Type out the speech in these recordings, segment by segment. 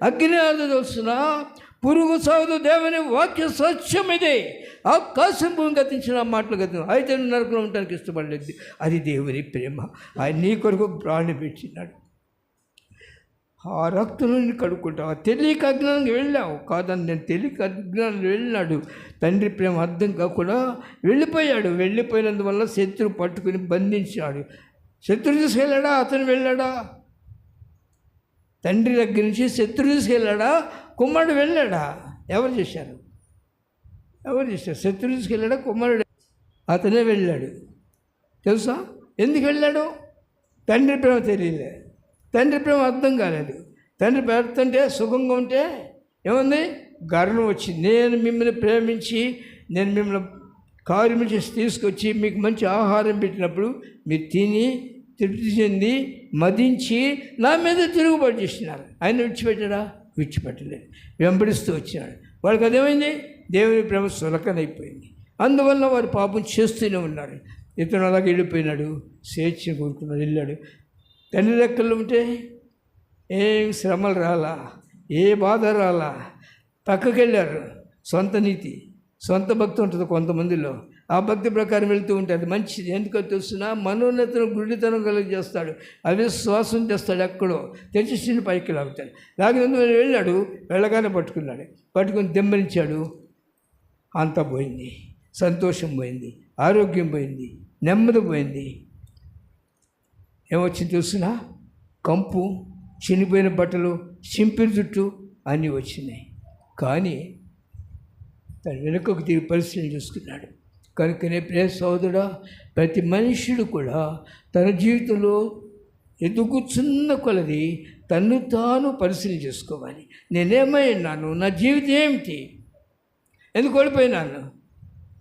అగ్ని అది తెలుస్తున్నా, పురుగు సాగుదు, దేవుని వాక్య సత్యం ఇదే. ఆకాశం భూమి గతించిన మాటలు గతి, అయితే నరకంలో ఉండడానికి ఇష్టపడలేదు. అది దేవుని ప్రేమ. ఆయన నీ కొరకు ప్రాణి పెట్టినాడు. ఆ రక్తంలో నేను కడుక్కుంటావు. తెలియక అజ్ఞానానికి వెళ్ళావు కాదని, నేను తెలియక అజ్ఞానానికి వెళ్ళినాడు. తండ్రి ప్రేమ అర్థం కాకుండా వెళ్ళిపోయాడు. వెళ్ళిపోయినందువల్ల శత్రువు పట్టుకుని బంధించాడు. శత్రువు తీసుకెళ్ళాడా? అతను వెళ్ళాడా? తండ్రి దగ్గర నుంచి శత్రువు తీసుకెళ్ళాడా? కుమారుడు వెళ్ళాడా? ఎవరు చేశారు? శత్రువు తీసుకెళ్ళాడా? కుమారుడు అతనే వెళ్ళాడు. తెలుసా ఎందుకు వెళ్ళాడు? తండ్రి ప్రేమ తెలియలే, తండ్రి ప్రేమ అర్థం కాలేదు. తండ్రి పెడుతుంటే సుఖంగా ఉంటే ఏముంది? గర్వం వచ్చింది. నేను మిమ్మల్ని ప్రేమించి, నేను మిమ్మల్ని కార్యం చేసి తీసుకొచ్చి మీకు మంచి ఆహారం పెట్టినప్పుడు మీరు తిని తృప్తి చెంది మదించి నా మీద తిరుగుబాటు చేసినారు. ఆయన విడిచిపెట్టాడా? విడిచిపెట్టలేదు. వెంబడిస్తూ వచ్చినాడు. వాళ్ళకి అదేమైంది? దేవుని ప్రేమ సులకనైపోయింది. అందువల్ల వారు పాపం చేస్తూనే ఉన్నారు. ఇతను అలాగే వెళ్ళిపోయినాడు. స్వేచ్ఛ కోరుకున్నాడు, వెళ్ళాడు. తండ్రి రెక్కలు ఉంటే ఏం శ్రమలు రాలా, ఏ బాధ రాలా. పక్కకి వెళ్ళారు. సొంత నీతి, సొంత భక్తి ఉంటుంది కొంతమందిలో. ఆ భక్తి ప్రకారం వెళ్తూ ఉంటుంది. మంచిది. ఎందుకో తెలుస్తున్నా, మనోన్నతను గుడితనం కలిగజేస్తాడు, అవిశ్వాసం చేస్తాడు. ఎక్కడో తెచ్చి పైకి లాగుతాడు. లాగినందుకు వెళ్ళాడు. వెళ్ళగానే పట్టుకుని దెమ్మరించాడు. అంతా పోయింది. సంతోషం పోయింది, ఆరోగ్యం పోయింది, నెమ్మది పోయింది. ఏమొచ్చింది తెలుసునా? కంపు, చినిపోయిన బట్టలు, చింపిరి జుట్టు అన్నీ వచ్చినాయి. కానీ తను వెనుకకు తిరిగి పరిశీలన చేసుకున్నాడు. కనుకనే ప్రియ సోదరుడా, ప్రతి మనుషుడు కూడా తన జీవితంలో ఎదుగుతున్న కొలది తన్ను తాను పరిశీలన చేసుకోవాలి. నేనేమై ఉన్నాను? నా జీవితం ఏమిటి? ఎందుకు ఓడిపోయినాను?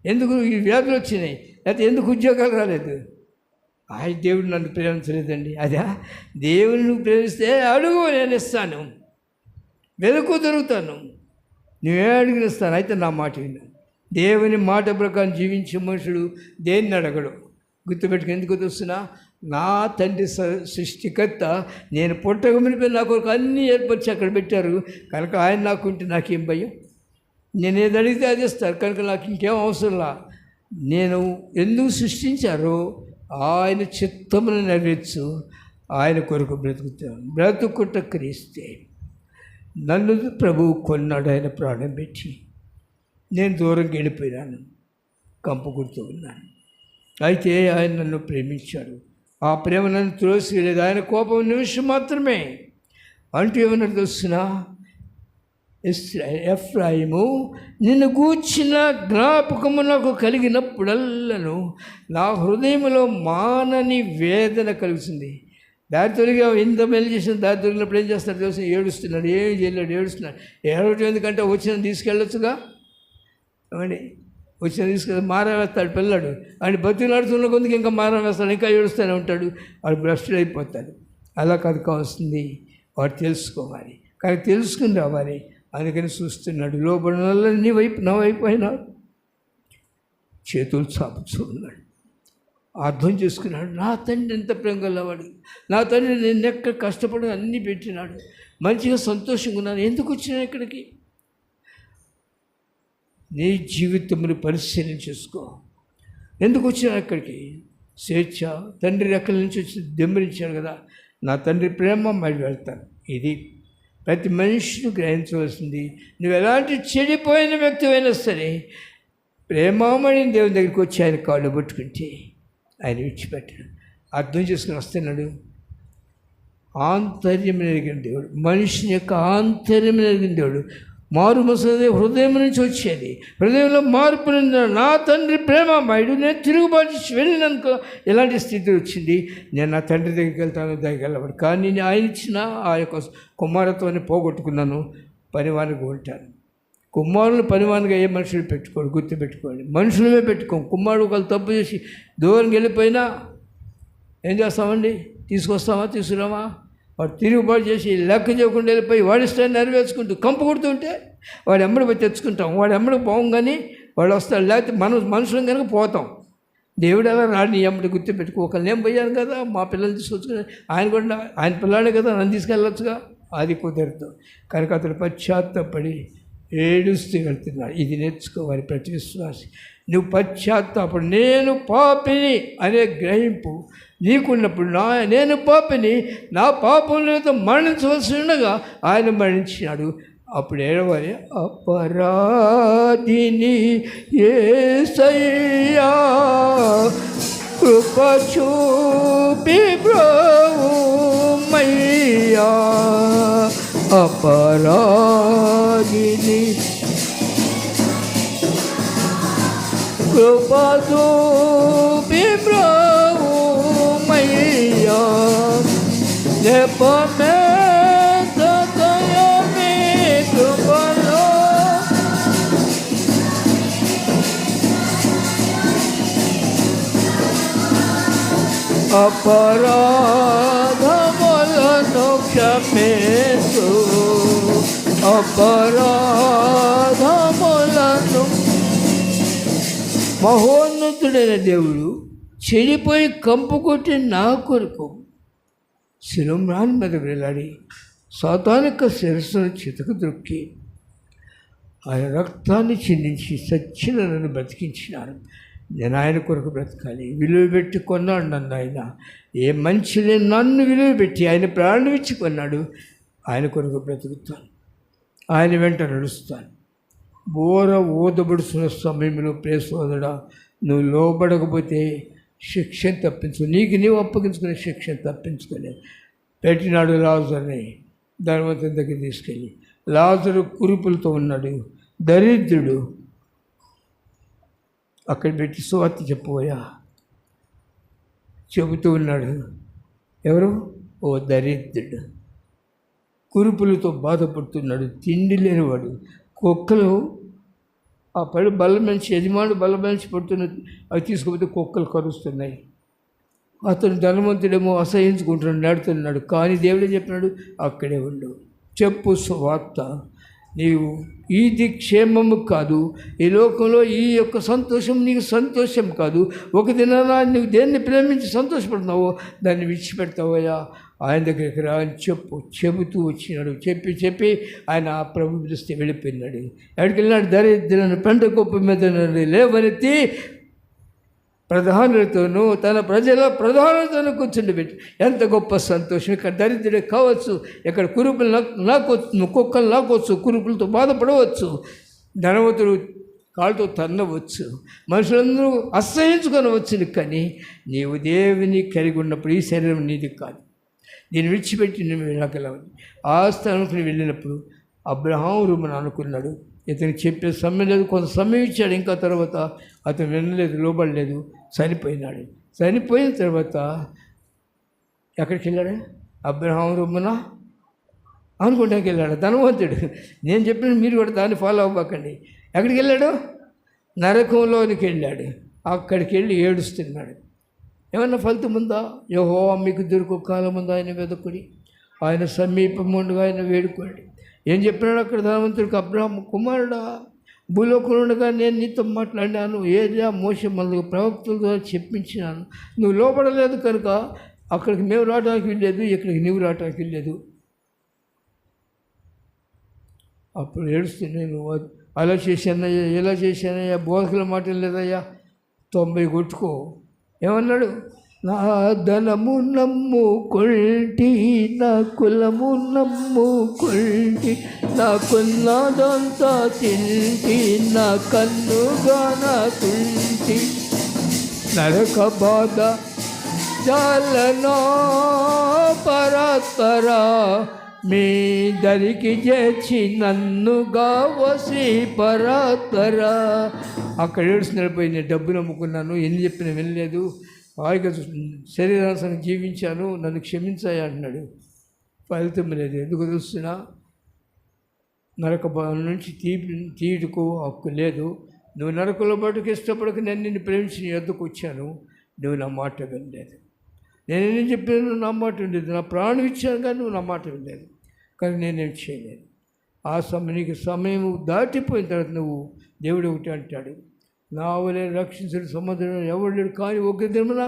ఎందుకు ఈ వ్యాధులు వచ్చినాయి? లేకపోతే ఎందుకు ఉద్యోగాలు రాలేదు? దేవుడు నన్ను ప్రేమించలేదండి. అదే దేవుని నువ్వు ప్రేమిస్తే అడుగు, నేను ఇస్తాను. వెతుకు, దొరుకుతాను. నువ్వే అడిగిన ఇస్తాను. అయితే నా మాట విను. దేవుని మాట ప్రకారం జీవించే మనుషుడు దేన్ని అడగడు. గుర్తుపెట్టుకు. ఎందుకు తెలుస్తున్నా? నా తండ్రి సృష్టికర్త. నేను పుట్టకమునిపై నా కొరకు అన్నీ ఏర్పరిచి అక్కడ పెట్టారు. కనుక ఆయన నాకుంటే నాకేం భయం? నేను ఏది అడిగితే అది ఇస్తారు. కనుక నాకు ఇంకేం అవసరంలా. నేను ఎందుకు సృష్టించారో ఆయన చిత్తమును నెరవేర్చు. ఆయన కొరకు బ్రతుకుతాను. బ్రతుకుట క్రీస్తే. నన్ను ప్రభువు కొన్నాడు ఆయన ప్రాణం పెట్టి. నేను దూరంగా వెళ్ళిపోయినాను, కంపు కొడుతూ ఉన్నాను. అయితే ఆయన నన్ను ప్రేమించాడు. ఆ ప్రేమ నన్ను త్రోసివేయలేదు. ఆయన కోపం నిమిషం మాత్రమే. అంటూ ఏమన్నా తెలుస్తున్నా? ఎఫ్రాయిము, నిన్ను గూర్చిన జ్ఞాపకము నాకు కలిగినప్పుడల్లను నా హృదయంలో మానని వేదన కలుగుతుంది. దారి తొలిగా ఎంత మేలు చేసిన దారి తొలిగినప్పుడు ఏం చేస్తాడు తెలుసు? ఏడుస్తున్నాడు. ఏం చేయలేడు, ఏడుస్తున్నాడు. ఏడవటం ఎందుకంటే వచ్చిన తీసుకెళ్ళొచ్చుగా. ఏమండి, వచ్చిన తీసుకెళ్ళి మారా వేస్తాడు పిల్లడు. ఆయన బతుకులాడుతున్న కొందుకు ఇంకా మారా వేస్తాడు, ఇంకా ఏడుస్తూనే ఉంటాడు. వాడు భ్రష్టుడు అయిపోతాడు. అలా కాదు కావస్తుంది. వాడు తెలుసుకోవాలి, కానీ తెలుసుకుని రావాలి. అందుకని చూస్తున్నాడు. లోపల నీ వైపు, నా వైపు అయినా చేతులు చాపుతూ ఉన్నాడు. అర్థం చేసుకున్నాడు. నా తండ్రి ఎంత ప్రేమ గలవాడు. నా తండ్రి నేను ఎక్కడ కష్టపడి అన్నీ పెట్టినాడు. మంచిగా సంతోషంగా ఉన్నాను. ఎందుకు వచ్చినా ఇక్కడికి? నీ జీవితంలో పరిశీలన చేసుకో. ఎందుకు వచ్చినా ఇక్కడికి? స్వేచ్ఛ. తండ్రి రెక్కల నుంచి వచ్చి దెమ్మరించాడు కదా. నా తండ్రి ప్రేమ మళ్ళీ వెళ్తాను. ఇది ప్రతి మనిషిని గ్రహించవలసింది. నువ్వు ఎలాంటి చెడిపోయిన వ్యక్తి అయినా సరే ప్రేమామణి దేవుని దగ్గరికి వచ్చి ఆయన కాళ్ళు పట్టుకుంటే ఆయన విడిచిపెట్టాడు. అర్థం చేసుకుని వస్తున్నాడు. ఆంతర్యం ఎరిగిన దేవుడు, మనిషిని యొక్క ఆంతర్యం ఎరిగిన దేవుడు. మారు మనసు హృదయం నుంచి వచ్చేది. హృదయంలో మార్పు నా తండ్రి ప్రేమమయుడు. నేను తిరుగుబాటు వెళ్ళినానుకో ఎలాంటి స్థితి వచ్చింది? నేను నా తండ్రి దగ్గరికి వెళ్తాను, దగ్గరవాడు. కానీ నేను ఆయన ఇచ్చిన ఆ యొక్క కుమారత్వాన్ని పోగొట్టుకున్నాను. పనివానికి ఉంటాను. కుమారులు పనివానిగా ఏ మనుషులు పెట్టుకోడు. గుర్తుపెట్టుకోండి, మనుషులమే పెట్టుకోం. కుమారుడు ఒకళ్ళు తప్పు చేసి దూరం వెళ్ళిపోయినా ఏం చేస్తామండి? తీసుకొస్తామా? తీసుకురామా? వాడు తిరుగుబాటు చేసి లెక్క చేయకుండా వెళ్ళిపోయి వాడి ఇష్టాన్ని నెరవేర్చుకుంటూ కంపు కొడుతుంటే వాడు ఎమ్మడి పోయి తెచ్చుకుంటాం. వాడు ఎమ్మడి పోం, కానీ వాడు వస్తాడు. లేకపోతే మనం మనుషులం కనుక పోతాం. దేవుడు ఎలా రాడు నీ ఎమ్మడి గుర్తుపెట్టుకో. ఒకళ్ళు నేను పోయాను కదా, మా పిల్లల్ని తీసుకొచ్చుకుని ఆయన కూడా ఆయన పిల్లాడే కదా, నన్ను తీసుకెళ్ళొచ్చుగా. అది కుదరదు. కనుక అతను పశ్చాత్తాపడి ఏడుస్తూ వెళ్తున్నాడు. ఇది నేర్చుకోవాలి ప్రతి విశ్వాసి. నువ్వు పశ్చాత్తాపడు, నేను పాపిని అనే గ్రహింపు నీకున్నప్పుడు, నేను పాపిని, నా పాపంలో మరణించవలసి ఉండగా ఆయన మరణించినాడు. అప్పుడు ఏడవాలి, అపరాధిని యేసయ్యా కృప చూపి బ్రోవుమయ్యా, అపరాధిని కృప చూపి బ్రోవుమయ్యా, నెపమే దయమే కృపలో అపరాధములను క్షమించు, అపరాధములను. మహోన్నతుడైన దేవుడు చెడిపోయి కంపు కొట్టి నా కొరకు శిలుమ్రాన్ మీద వేలాడి సాతానిక శిరస్సును చితకు దొక్కి ఆయన రక్తాన్ని చిందించి సచ్చిన నన్ను బ్రతికించినాడు. నేను ఆయన కొరకు బ్రతకాలి. విలువ పెట్టి కొన్నాడు నన్ను ఆయన. ఏ మంచి లేని నన్ను విలువ పెట్టి ఆయన ప్రాణం ఇచ్చి కొన్నాడు. ఆయన కొరకు బ్రతుకుతాను, ఆయన వెంట నడుస్తాను. బోర ఊదబడుతున్న సమయంలో ప్రేసోదడా, నువ్వు లోబడకపోతే శిక్షను తప్పించు, నీకు నీవు అప్పగించుకునే శిక్షను తప్పించుకోలేదు. పెట్టినాడు లాజరుని ధనవంతుని దగ్గర తీసుకెళ్ళి. లాజరు కురుపులతో ఉన్నాడు, దరిద్రుడు. అక్కడ పెట్టి సువార్త చెప్పబోయా చెబుతూ ఉన్నాడు. ఎవరు? ఓ దరిద్రుడు, కురుపులతో బాధపడుతున్నాడు, తిండి లేనివాడు. కుక్కలు ఆ పడి బల్ల మంచి యజమానుడు బల్ల మంచి పడుతున్న అవి తీసుకుపోతే కుక్కలు కరుస్తున్నాయి. అతను ధనవంతుడేమో అసహించుకుంటున్నాడు, నడుతున్నాడు. కానీ దేవుడే చెప్పినాడు, అక్కడే ఉండు, చెప్పు సువార్త. నీవు ఇది క్షేమము కాదు, ఈ లోకంలో ఈ యొక్క సంతోషం నీకు సంతోషం కాదు. ఒక దినాన నువ్వు దేన్ని ప్రేమించి సంతోషపడుతున్నావో దాన్ని విడిచిపెడతావయ్యా, ఆయన దగ్గరికి రా అని చెబుతూ వచ్చినాడు. చెప్పి ఆయన ఆ ప్రభు దృష్టి వెళ్ళిపోయినాడు. ఎక్కడికి వెళ్ళినాడు? దరిద్రులను పెంట గొప్ప మీద లేవనెత్తి ప్రధానులతోనూ తన ప్రజల ప్రధానులతోనూ కూర్చుండబెట్టి. ఎంత గొప్ప సంతోషం! ఇక్కడ దరిద్రుడే కావచ్చు, ఇక్కడ కురుపులు నాకొచ్చు, కుక్కలు నాకొచ్చు, కురుపులతో బాధపడవచ్చు, ధనవంతుడు కాళ్ళతో తన్నవచ్చు, మనుషులందరూ అసహించుకొనవచ్చు. కానీ నీవు దేవుని కలిగి ఉన్నప్పుడు ఈ శరీరం నీది కాదు, దీన్ని విడిచిపెట్టి నువ్వు వెళ్ళగలవు. ఆ స్థానానికి వెళ్ళినప్పుడు అబ్రహాము రూమని అనుకున్నాడు. ఇతనికి చెప్పే సమయం లేదు, కొంత సమయం ఇచ్చాడు. ఇంకా తర్వాత అతను వినలేదు, లోబడలేదు, చనిపోయినాడు. చనిపోయిన తర్వాత ఎక్కడికి వెళ్ళాడు? అబ్రహాము రూమున అనుకుంటానికి వెళ్ళాడు. ధనవంతుడు. నేను చెప్పిన మీరు కూడా దాన్ని ఫాలో అవ్వకండి. ఎక్కడికి వెళ్ళాడు? నరకంలోనికి వెళ్ళాడు. అక్కడికి వెళ్ళి ఏడుస్తున్నాడు. ఏమన్నా ఫలితం ఉందా? యెహోవా మీకు దొరుకు కాలం ఉందా? ఆయన వెదకుడి, ఆయన సమీపముండగా ఆయన వేడుకోండి. ఏం చెప్పినాడు అక్కడ ధనవంతుడికి? అబ్రహాము, కుమారుడా, భూలోకంలో ఉండగా నేను నీతో మాట్లాడినాను, ఏరియా మోషే మొదలు ప్రవక్తల ద్వారా చెప్పించినాను, నువ్వు లోపడలేదు కనుక అక్కడికి మేము రావడానికి వెళ్ళలేదు, ఇక్కడికి నువ్వు రావడానికి వెళ్ళలేదు. అప్పుడు ఏడుస్తుంది, నేను అలా చేశానయ్యా, ఎలా చేశానయ్యా, బోధకుల మాట లేదయ్యా, 90 కొట్టుకో. ఏమన్నాడు? నా ధనము నమ్ముకొల్టి, నా కులము నమ్ముకొల్టి, నాకున్నదంతా తింటి, నా కన్నుగా నాకుంటి, నరక బాధ జాలనో పరాత్పరా, మీ దరికి చేర్చి నన్నుగా వసి పరాత్పరా. అక్కడ ఏడుస్తూ నిలిపోయి, నేను డబ్బు నమ్ముకున్నాను, ఎన్ని చెప్పినా వెళ్ళలేదు, హాయిగా శరీరాన్ని జీవించాను, నన్ను క్షమించాయి అంటున్నాడు. ఫలితం లేదు. ఎందుకు చూస్తున్నా? నరక నుంచి తీయుటకు హక్కు లేదు. నువ్వు నరకంలో పాటుకు ఇష్టపడక నేను నిన్ను ప్రేమించి నీ వద్దకు వచ్చాను, నువ్వు నా మాట వినలేదు. నేనేం చెప్పాను? నా మాట వినలేదు. నా ప్రాణం ఇచ్చాను కానీ నువ్వు నా మాట వినలేదు. కానీ నేనేం చేయలేదు. ఆ నీకు సమయం దాటిపోయిన తర్వాత నువ్వు దేవుడు ఒకటి అంటాడు, నా వలే రక్షించడు సముద్రం ఎవడు లేడు, కానీ ఒక్క దినమున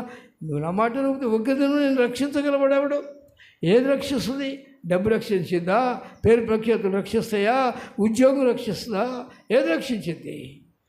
నువ్వు నా మాట ఒక్క దినమున నేను రక్షించగలవాడెవడు? ఏది రక్షిస్తుంది? డబ్బు రక్షించిందా? పేరు ప్రఖ్యాతులు రక్షిస్తాయా? ఉద్యోగం రక్షిస్తుందా? ఏది రక్షించింది?